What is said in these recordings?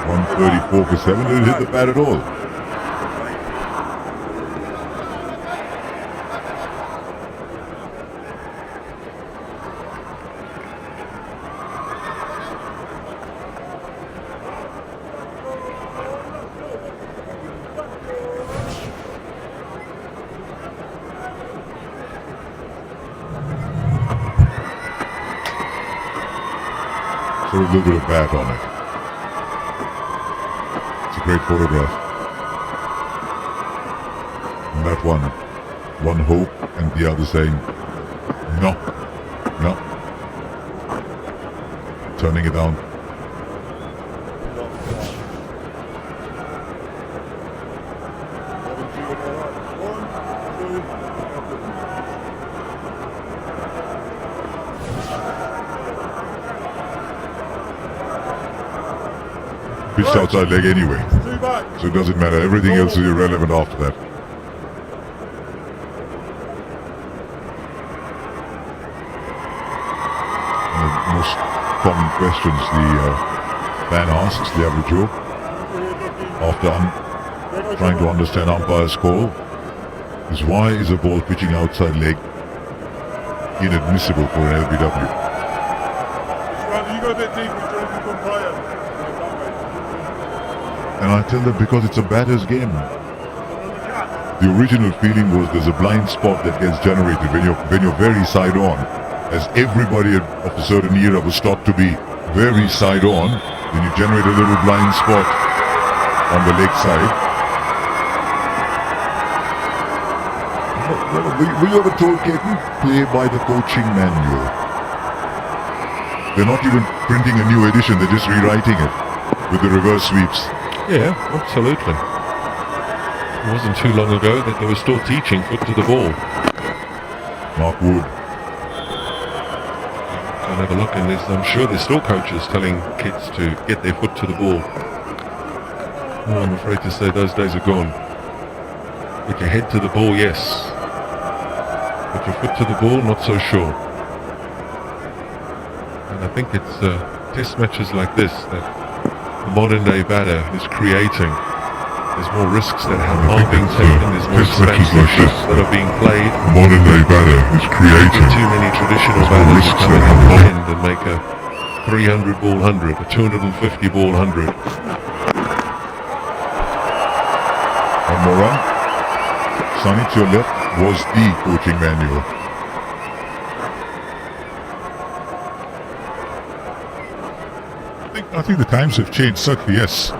134 for 7, didn't hit the bat at all. So a little bit of bat on it. It's a great photograph. And that one hope and the other saying, no, no. Turning it down. Pitched outside leg anyway, so it doesn't matter. Everything else is irrelevant after that. And the most common questions the fan asks, the average Joe, after trying to understand umpire's call, is why is a ball pitching outside leg inadmissible for an LBW? You go a bit deeper, umpire. And I tell them because it's a batter's game. The original feeling was there's a blind spot that gets generated when you're very side on, as everybody of a certain era was taught to be very side on. Then you generate a little blind spot on the leg side. We were told, Ketan, play by the coaching manual. They're not even printing a new edition; they're just rewriting it with the reverse sweeps. Yeah, absolutely. It wasn't too long ago that they were still teaching foot to the ball. Mark Wood. I'll have a look, and I'm sure there's still coaches telling kids to get their foot to the ball. Oh, I'm afraid to say those days are gone. Put your head to the ball, yes. Put your foot to the ball, not so sure. And I think it's test matches like this that the modern day batter is creating. There's more risks that are being taken, there's more expensive shots that are being played. The modern day batter is creating. Too many traditional batters coming up the end and make a 300 ball 100, a 250 ball 100. One more run. Sunny to your left was the coaching manual. I think the times have changed, certainly, yes.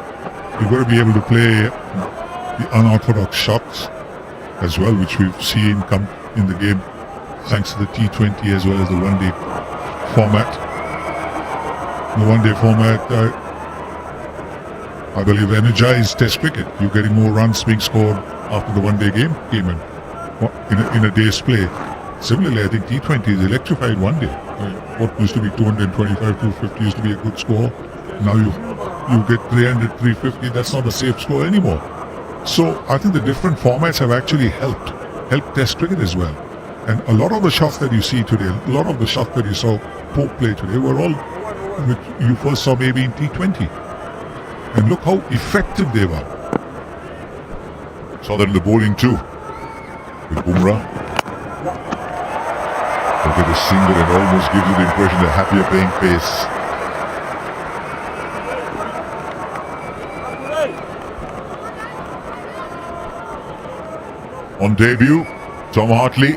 You've got to be able to play the unorthodox shots as well, which we've seen come in the game thanks to the T20 as well as the one-day format. The one-day format, I believe, energized Test cricket. You're getting more runs being scored after the one-day game came in a day's play. Similarly, I think T20 is electrified one day. What used to be 225, 250 used to be a good score. Now you get 300, 350. That's not a safe score anymore. So I think the different formats have actually helped Test cricket as well. And a lot of the shots that you see today, a lot of the shots that you saw Pope play today were all which you first saw maybe in T20. And look how effective they were. Saw that in the bowling too. With Bumrah. Look at the single, it almost gives you the impression they're happier playing pace. On debut, Tom Hartley,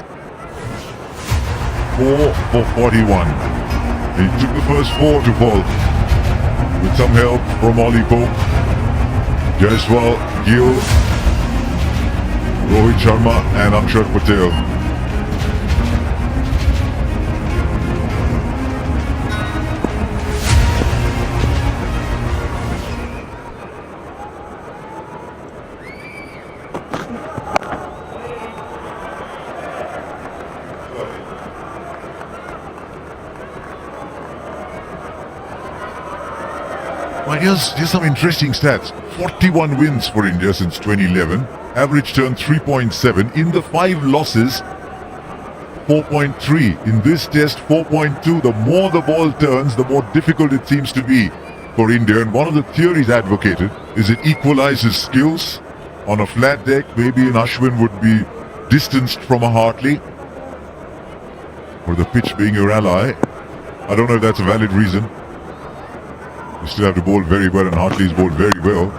4 for 41. He took the first 4 to fall. With some help from Ollie Pope, Jaiswal, Gill, Rohit Sharma and Akshar Patel. Well, here's some interesting stats. 41 wins for India since 2011. Average turn 3.7. In the 5 losses, 4.3. In this test, 4.2. The more the ball turns, the more difficult it seems to be for India, and one of the theories advocated is it equalizes skills. On a flat deck, maybe an Ashwin would be distanced from a Hartley, or the pitch being your ally. I don't know if that's a valid reason. You still have to bowl very well, and Hartley's bowled very well.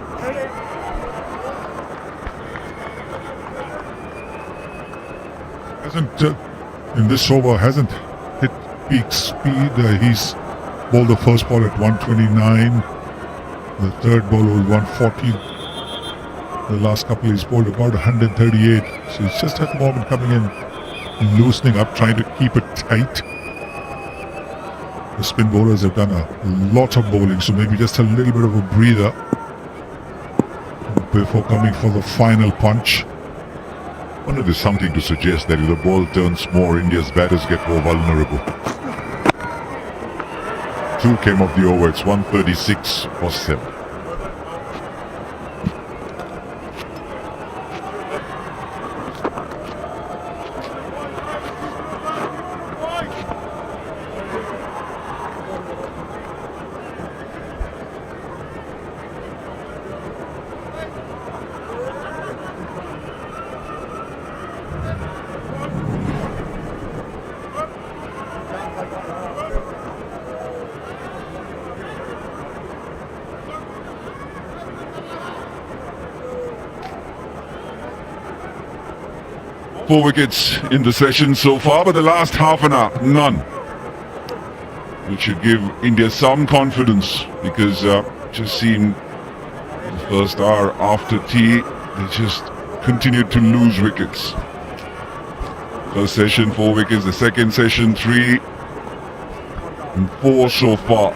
Hasn't in this over hasn't hit peak speed. He's bowled the first ball at 129. The third ball was 140. The last couple he's bowled about 138. So he's just at the moment coming in, loosening up, trying to keep it tight. The spin bowlers have done a lot of bowling, so maybe just a little bit of a breather before coming for the final punch. I wonder if there's something to suggest that if the ball turns more, India's batters get more vulnerable. 2 came off the over. It's 136 for 7. Four wickets in the session so far, but the last half an hour, none. Which should give India some confidence, because just seen the first hour after tea, they just continued to lose wickets. First session 4 wickets, the second session 3 and 4 so far.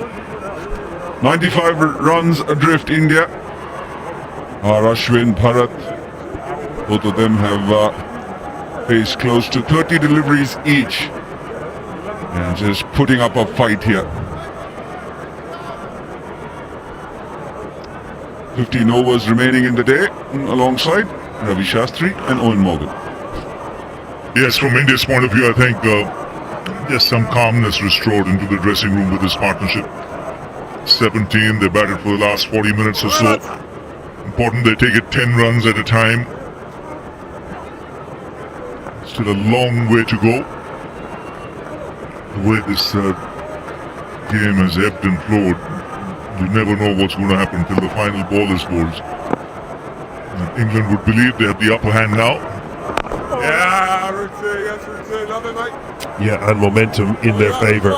95 runs adrift India. Ashwin, Bharat, both of them have faced close to 30 deliveries each, and just putting up a fight here. 15 overs remaining in the day, alongside Ravi Shastri and Owen Morgan. Yes, from India's point of view, I think there's some calmness restored into the dressing room with this partnership. 17, they batted for the last 40 minutes or so. Important they take it 10 runs at a time. Still a long way to go. The way this game has ebbed and flowed, you never know what's going to happen till the final ball is bowled. England would believe they have the upper hand now. Yeah, Ritzy, yes, Ritzy, love it, mate. Yeah, and momentum in their favour.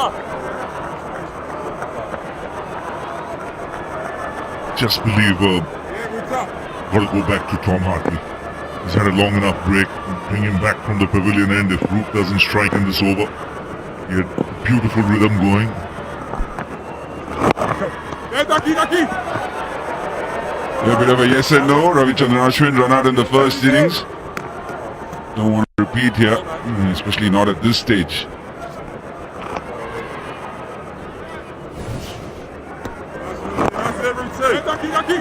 Just believe got to go back to Tom Hartley. He's had a long enough break. Bring him back from the pavilion end if Root doesn't strike in this over. He had beautiful rhythm going. Yeah, Ducky, Ducky. A bit of a yes and no. Ravichandran Ashwin run out in the first innings. Don't want to repeat here, especially not at this stage. That's it, Ritzy. Yeah, Ducky, Ducky.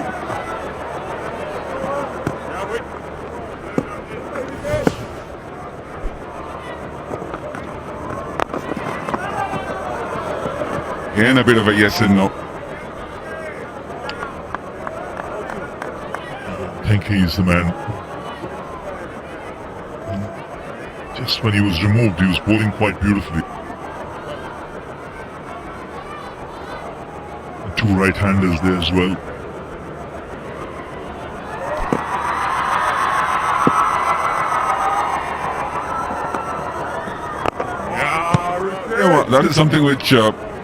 Yeah, wait. Again, a bit of a yes and no. I think he's the man. Just when he was removed, he was bowling quite beautifully. The 2 right-handers there as well. Yeah, well, that is something which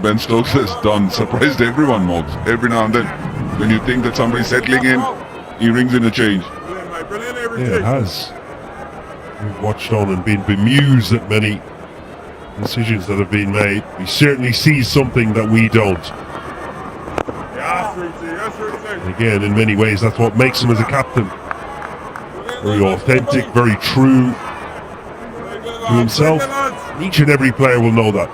Ben Stokes has done. Surprised everyone, Moggs. Every now and then, when you think that somebody's settling in, he rings in a change. Brilliant, mate. Brilliant, Yeah, Ritzy. it has. We've watched on and been bemused at many decisions that have been made. He certainly sees something that we don't. Yes, Ritzy, yes, Ritzy. And again, in many ways, that's what makes him as a captain. Very authentic, very true to himself. Each and every player will know that.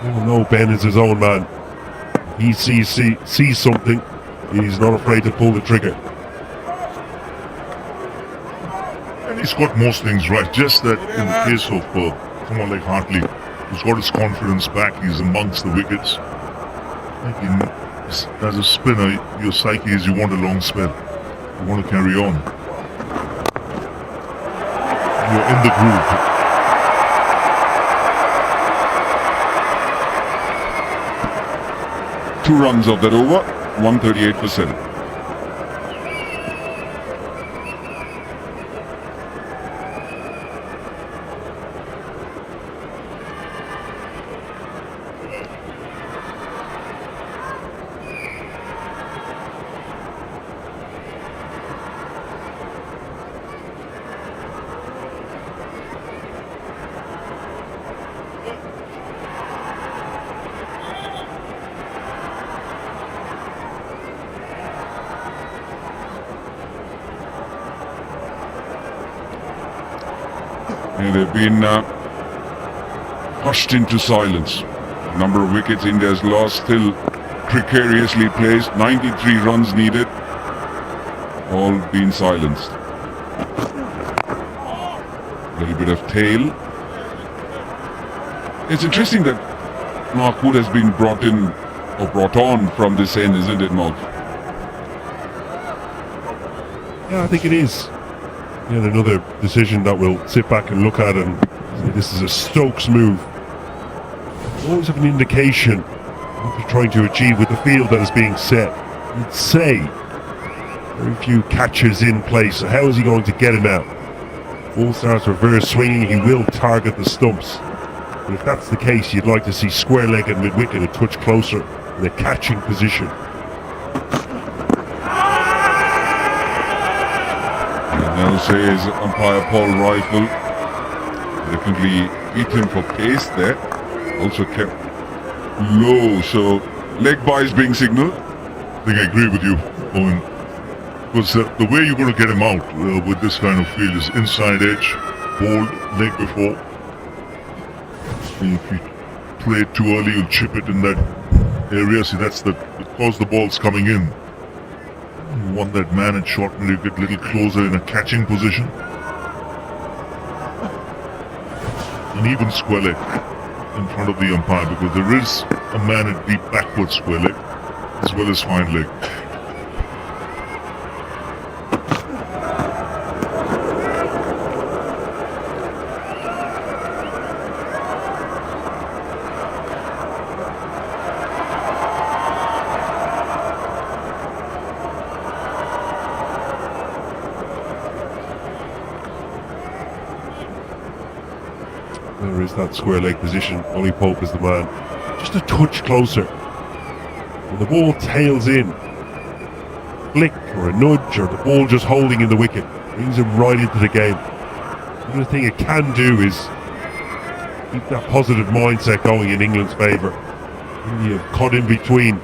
They will know Ben is his own man. He sees something. He's not afraid to pull the trigger. And he's got most things right. Just that in the case of someone like Hartley, who's got his confidence back, he's amongst the wickets. I think as a spinner, your psyche is you want a long spell. You want to carry on. You're in the groove. Two runs of that over, 138%. And they've been hushed into silence. Number of wickets India's lost, still precariously placed. 93 runs needed. All been silenced. A little bit of tail. It's interesting that Mahmood has been brought in or brought on from this end, isn't it, Mark? Yeah, I think it is. Yet another decision that we'll sit back and look at and say this is a Stokes move. Always have an indication of what they're trying to achieve with the field that is being set. You'd say very few catches in place, so how is he going to get it out? Ball starts reverse swinging, he will target the stumps. But if that's the case, you'd like to see square-legged mid-wicket a touch closer in a catching position. Now says umpire Paul Rifle. Definitely beat him for pace there. Also kept low, so leg by is being signalled. I think I agree with you, Owen. Because the way you're going to get him out with this kind of field is inside edge, hold, leg before. And if you play it too early, you'll chip it in that area. See, that's because the ball's coming in. You want that man and short when you get a little closer in a catching position. And even square leg in front of the umpire, because there is a man at deep backward square leg as well as fine leg. There is that square leg position. Ollie Pope is the man. Just a touch closer. When the ball tails in, flick or a nudge or the ball just holding in the wicket brings him right into the game. The other thing it can do is keep that positive mindset going in England's favour. India caught in between.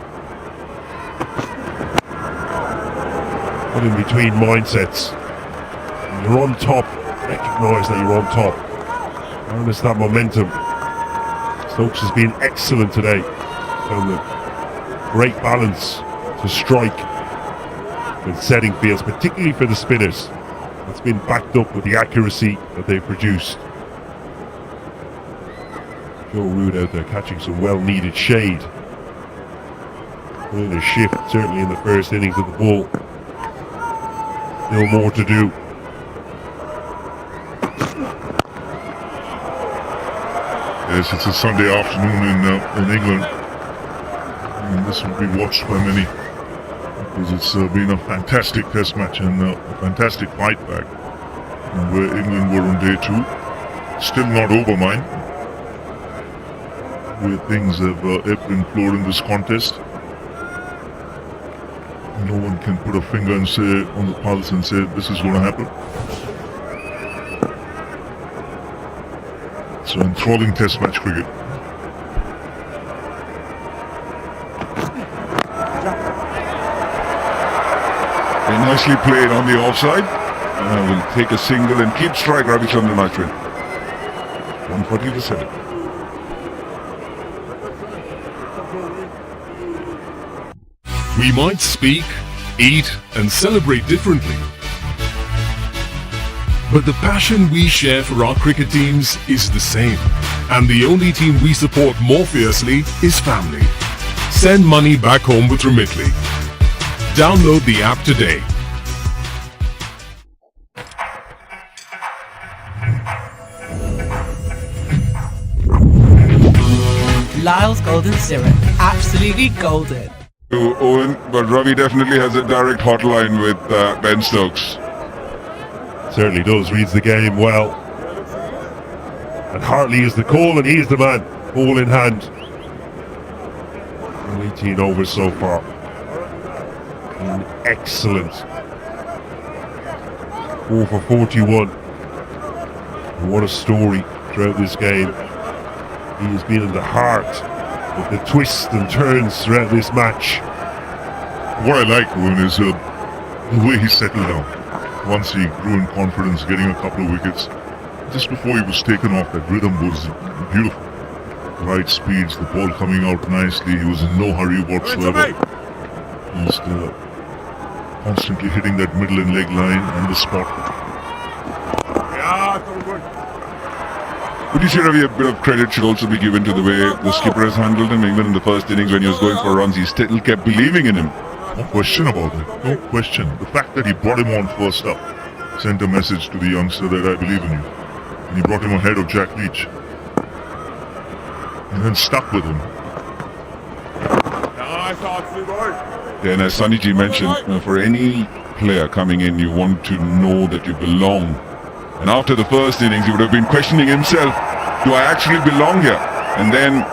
Caught in between mindsets. When you're on top, recognise that you're on top. Harness that momentum. Stokes has been excellent today. Found the great balance to strike when setting fields, particularly for the spinners. It's been backed up with the accuracy that they've produced. Joe Root out there catching some well-needed shade. Putting a shift, certainly in the first innings of the ball. Still more to do. Yes, it's a Sunday afternoon in England, and this will be watched by many because it's been a fantastic test match and a fantastic fight back, and where England were on day 2. Still not over, mind, where things have ebbed and flowed in this contest. No one can put a finger and say on the pulse and say this is going to happen. So enthralling test match cricket. They nicely played on the offside. Will take a single and keep strike Ravichandran Ashwin. 140-7. We might speak, eat and celebrate differently, but the passion we share for our cricket teams is the same. And the only team we support more fiercely is family. Send money back home with Remitly. Download the app today. Lyle's Golden Syrup. Absolutely golden. To Owen, but Ravi definitely has a direct hotline with Ben Stokes. Certainly does, reads the game well. And Hartley is the call and he is the man. Ball in hand. 18 over so far. Been excellent. 4 for 41. And what a story throughout this game. He has been in the heart of the twists and turns throughout this match. What I like, Owen, is the way he settled down. Once he grew in confidence, getting a couple of wickets. Just before he was taken off, that rhythm was beautiful. Right speeds, the ball coming out nicely. He was in no hurry whatsoever. Just constantly hitting that middle and leg line and the spot. Would you say, Ravi, a bit of credit should also be given to the way the skipper has handled him? Even in the first innings when he was going for runs, he still kept believing in him. No question about it. No question. The fact that he brought him on first up sent a message to the youngster that I believe in you. And he brought him ahead of Jack Leach. And then stuck with him. Then, as Sunny mentioned, for any player coming in, you want to know that you belong. And after the first innings, he would have been questioning himself, do I actually belong here? And then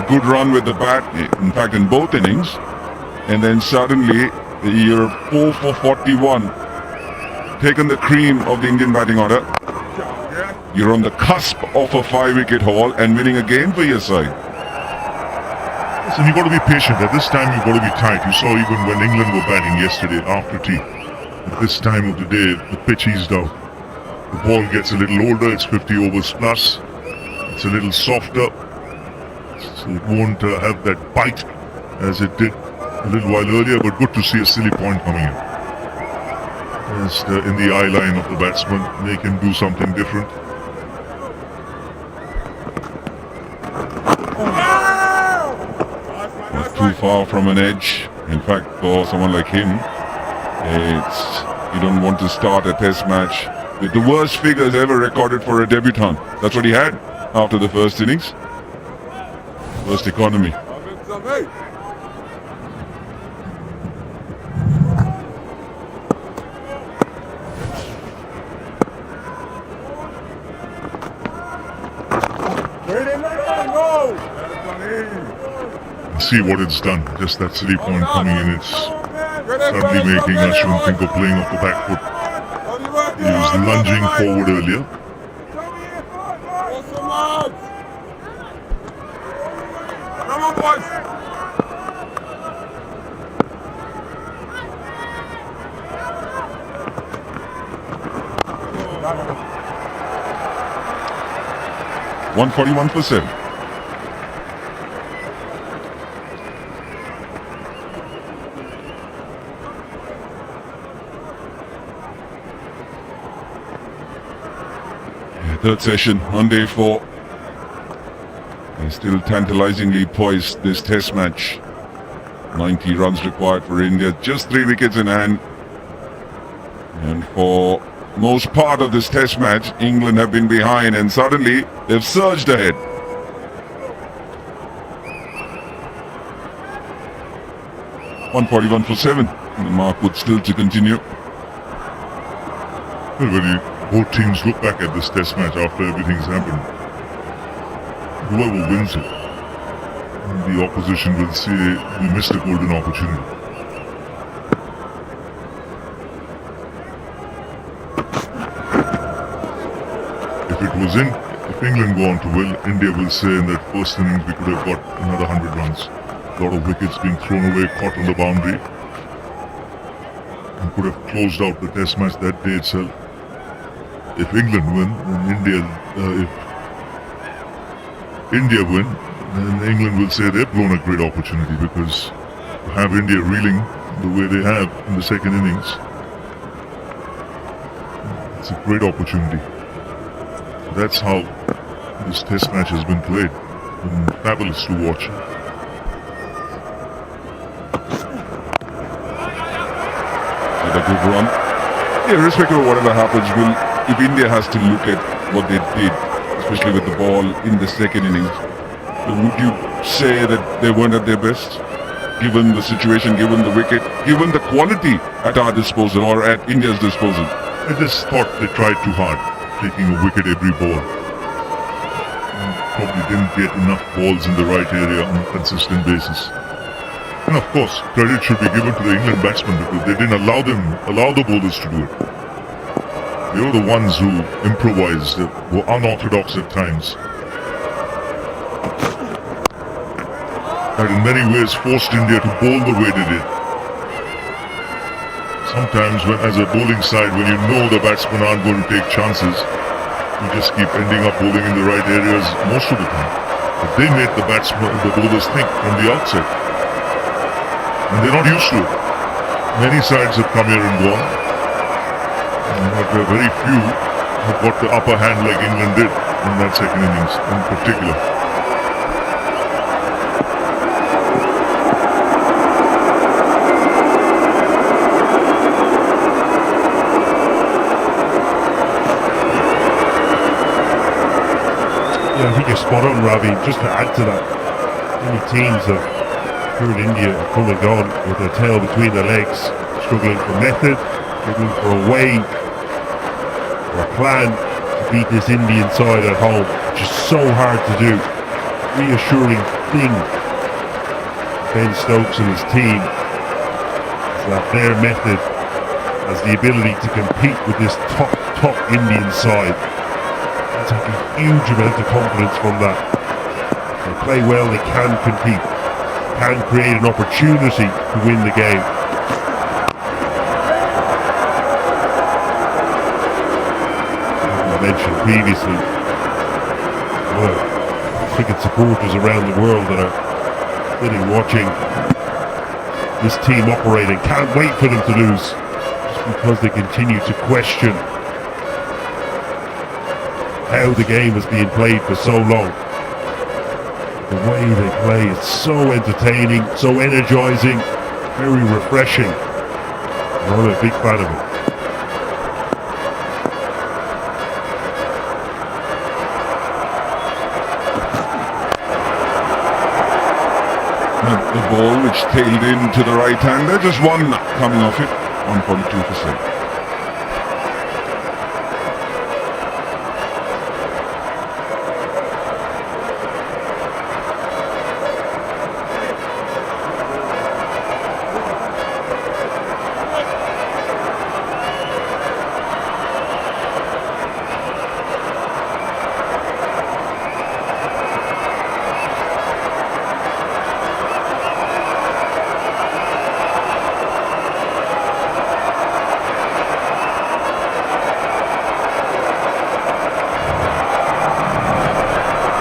a good run with the bat, in fact in both innings. And then suddenly, you're 4 for 41. Taken the cream of the Indian batting order. You're on the cusp of a 5-wicket haul and winning a game for your side. Listen, you've got to be patient. At this time, you've got to be tight. You saw even when England were batting yesterday after tea. At this time of the day, the pitch eased out. The ball gets a little older. It's 50 overs plus. It's a little softer. So it won't have that bite as it did a little while earlier, but good to see a silly point coming in. Just in the eye line of the batsman, make him do something different. Not too far from an edge. In fact, for someone like him, you don't want to start a test match with the worst figures ever recorded for a debutant. That's what he had after the first innings. Worst economy. See what it's done. Just that silly point coming in. It's suddenly making Ashwin think of playing off the back foot. He was lunging forward earlier. Come on, boys! $141 for 7. Third session on day 4. He's still tantalizingly poised this test match. 90 runs required for India, just 3 wickets in hand. And for most part of this test match, England have been behind and suddenly they've surged ahead. $141 for 7. The mark would still to continue. When both teams look back at this test match after everything's happened, whoever wins it, the opposition will say we missed a golden opportunity. If England go on to win, India will say in that first innings we could have got another 100 runs. A lot of wickets being thrown away, caught on the boundary. And could have closed out the test match that day itself. If England win, then if India win, then England will say they've blown a great opportunity, because to have India reeling the way they have in the second innings, it's a great opportunity. That's how this test match has been played. Been fabulous to watch. With a good run. Irrespective of whatever happens, if India has to look at what they did, especially with the ball in the second innings, would you say that they weren't at their best? Given the situation, given the wicket, given the quality at our disposal or at India's disposal? I just thought they tried too hard, taking a wicket every ball. And probably didn't get enough balls in the right area on a consistent basis. And of course, credit should be given to the England batsmen because they didn't allow the bowlers to do it. They were the ones who improvised, were unorthodox at times. That in many ways forced India to bowl the way they did. Sometimes as a bowling side, when you know the batsmen aren't going to take chances, you just keep ending up bowling in the right areas most of the time. But they made the bowlers think from the outset. And they're not used to it. Many sides have come here and gone. But very few have got the upper hand like England did in that second innings in particular. Yeah, I think you're spot on, Ravi. Just to add to that, many teams have here in India have come and gone with their tail between their legs, struggling for method, struggling for a way or a plan to beat this Indian side at home, which is so hard to do. Reassuring thing, Ben Stokes and his team, is that their method has the ability to compete with this top Indian side. They take a huge amount of confidence from that. They play well, they can compete, can create an opportunity to win the game. As I mentioned previously, cricket supporters around the world that are sitting watching this team operating can't wait for them to lose, just because they continue to question how the game has been played for so long. The way they play is so entertaining, so energizing, very refreshing. I'm a big fan of it. The ball which tailed into the right hander, just one coming off it, 142%.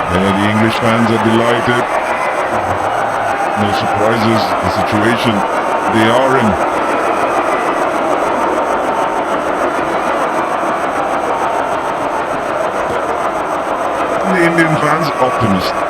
The English fans are delighted. No surprises, the situation they are in. The Indian fans optimistic.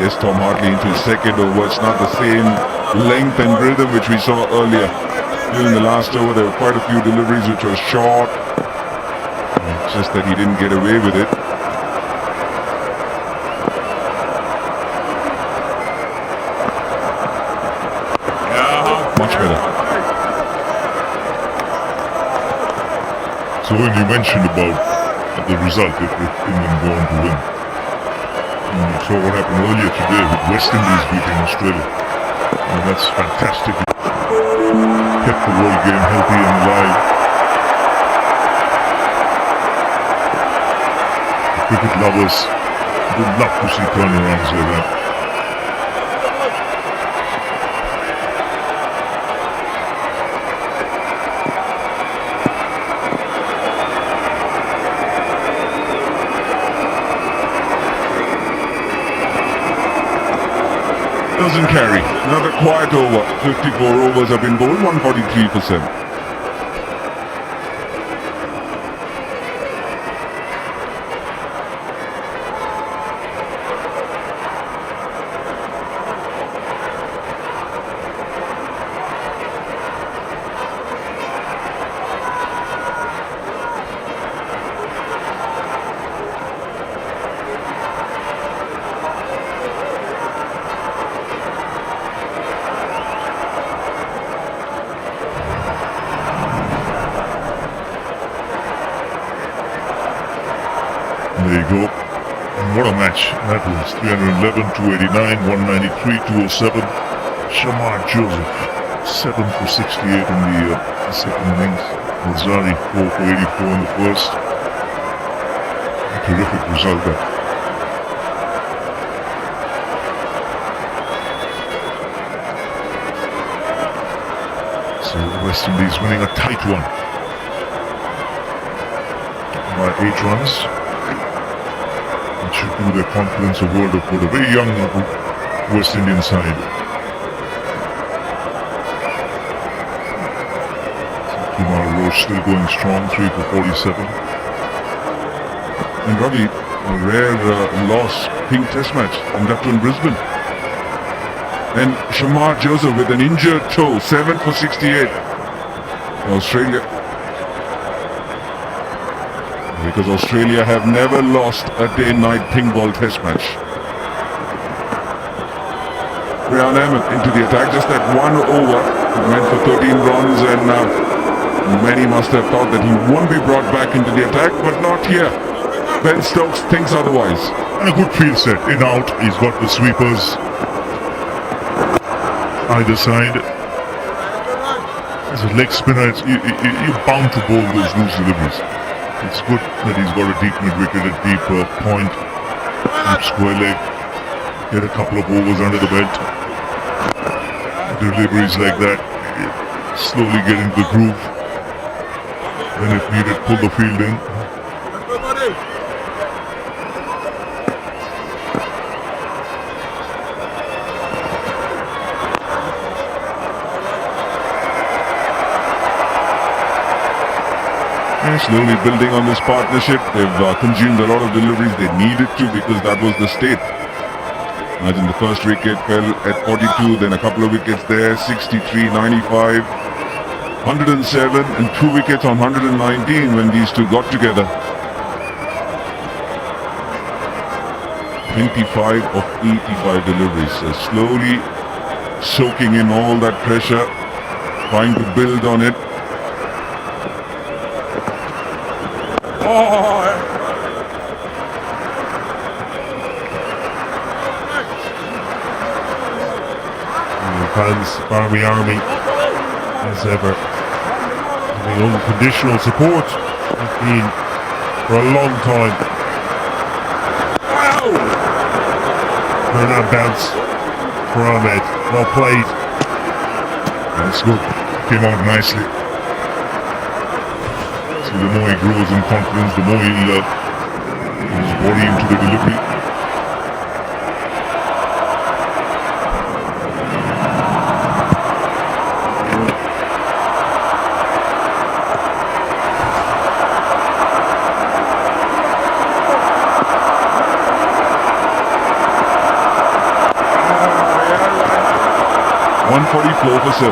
Yes, Tom Hartley into his second over. It's not the same length and rhythm which we saw earlier. During the last over, there were quite a few deliveries which were short. It's just that he didn't get away with it. Much better. So when you mentioned about the result, if England go on to win, and you saw what happened earlier today with West Indies beating Australia. I mean, that's fantastic. Kept the world game healthy and alive. The cricket lovers would love to see turnarounds like that. doesn't carry. Another quiet over. 54 overs have been bowled, 143%. There you go. And what a match that was. 311, 289, 193, 207. Shamar Joseph, 7 for 68 in the second innings. Alzari, 4 for 84 in the first. A terrific result there. So the West Indies winning a tight one by 8 runs. It should do their confidence a world of good. A very young West Indian side. Kumar Roche still going strong, 3 for 47. And Ravi, a rare loss, pink test match conducted in Brisbane. And Shamar Joseph with an injured toe, 7 for 68. Australia. Because Australia have never lost a day-night pink ball test match. Rian Ahmed into the attack, just that one over. It went for 13 runs and many must have thought that he won't be brought back into the attack, but not here. Ben Stokes thinks otherwise. And a good field set. In out, he's got the sweepers either side. As a leg spinner, you're bound to bowl those loose deliveries. It's good that he's got a deep mid-wicket, a deep point, deep square leg. Get a couple of overs under the belt. Deliveries like that, slowly get into the groove. Then if needed, pull the field in. Slowly building on this partnership. They've consumed a lot of deliveries they needed to because that was the state. Imagine the first wicket fell at 42, then a couple of wickets there, 63, 95, 107 and 2 wickets on 119 when these two got together. 25 of 85 deliveries. So slowly soaking in all that pressure, trying to build on it. Fans, Barmy Army, as ever, having unconditional support. Has been for a long time. Bernard bounce for Ahmed. Well played. That's good. Came out nicely. See, the more he grows in confidence, the more he'll his body into the delivery. Flow for 7.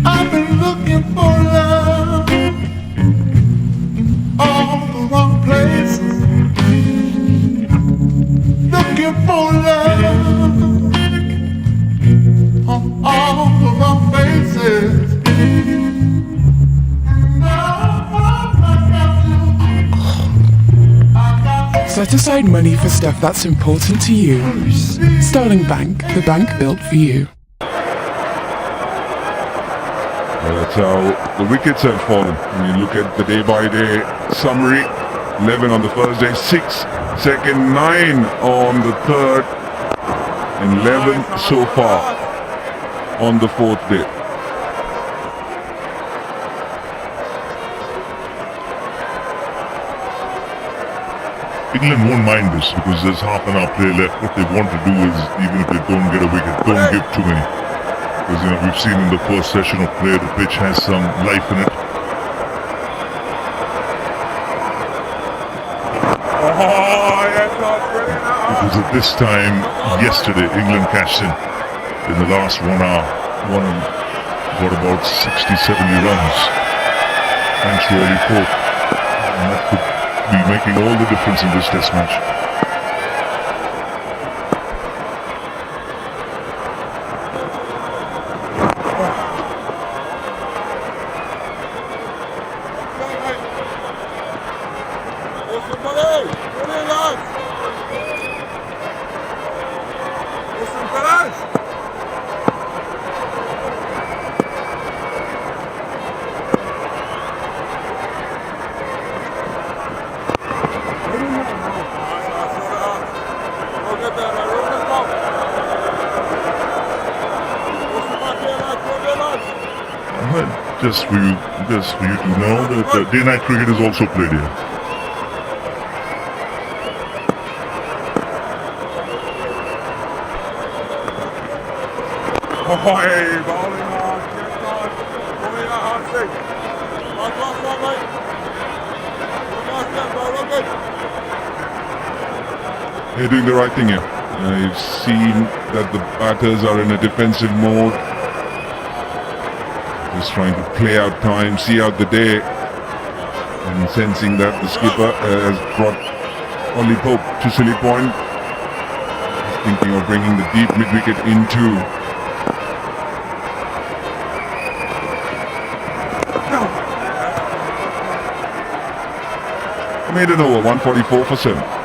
I've been looking for love all the wrong places. Looking for love on all the wrong faces. Set aside money for stuff that's important to you. Sterling Bank, the bank built for you. Well, that's how the wickets have fallen. When you look at the day-by-day summary, 11 on the first day, 6 second, 9 on the third, and 11 so far on the fourth day. England won't mind this because there's half an hour play left. What they want to do is, even if they don't get a wicket, don't give too many. Because, you know, we've seen in the first session of play, the pitch has some life in it. Because at this time, yesterday, England cashed in the last 1 hour. Got about 60, 70 runs. Thanks to early Pope. And that could be making all the difference in this test match. Just for you to know that day-night cricket is also played here. They're doing the right thing here. You've seen that the batters are in a defensive mode. Just trying to play out time, see out the day, and sensing that the skipper has brought Ollie Pope to silly point. He's thinking of bringing the deep mid-wicket into. Made it over, 144 for 7.